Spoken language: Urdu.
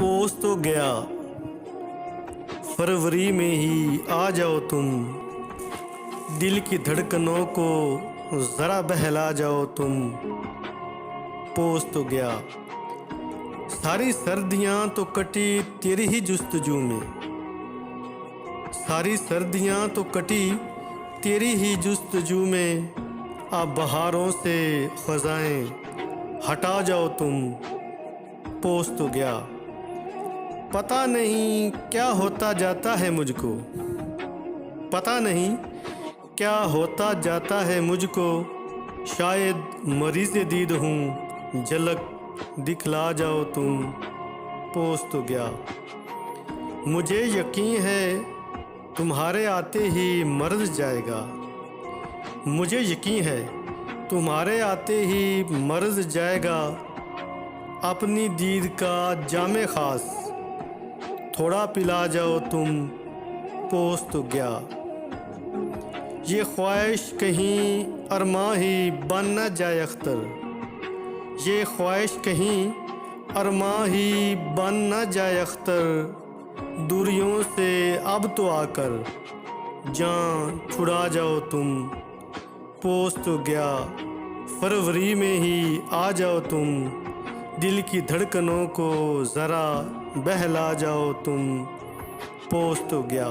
پوس تو گیا، فروری میں ہی آ جاؤ تم، دل کی دھڑکنوں کو ذرا بہلا جاؤ تم، پوس تو گیا۔ ساری سردیاں تو کٹی تیری ہی جستجو میں، ساری سردیاں تو کٹی تیری ہی جستجو میں، اب بہاروں سے خزائیں ہٹا جاؤ تم، پوس تو گیا۔ پتہ نہیں کیا ہوتا جاتا ہے مجھ کو، پتہ نہیں کیا ہوتا جاتا ہے مجھ کو، شاید مریض دید ہوں، جھلک دکھلا جاؤ تم، پوس تو گیا۔ مجھے یقین ہے تمہارے آتے ہی مرض جائے گا، مجھے یقین ہے تمہارے آتے ہی مرض جائے گا، اپنی دید کا جام خاص تھوڑا پلا جاؤ تم، پوس تو گیا۔ یہ خواہش کہیں ارماں ہی بن نہ جائے اختر، یہ خواہش کہیں ارماں ہی بن نہ جائے اختر، دوریوں سے اب تو آ کر جان چھڑا جاؤ تم، پوس تو گیا۔ فروری میں ہی آ جاؤ تم، دل کی دھڑکنوں کو ذرا بہلا جاؤ تم، پوس تو گیا۔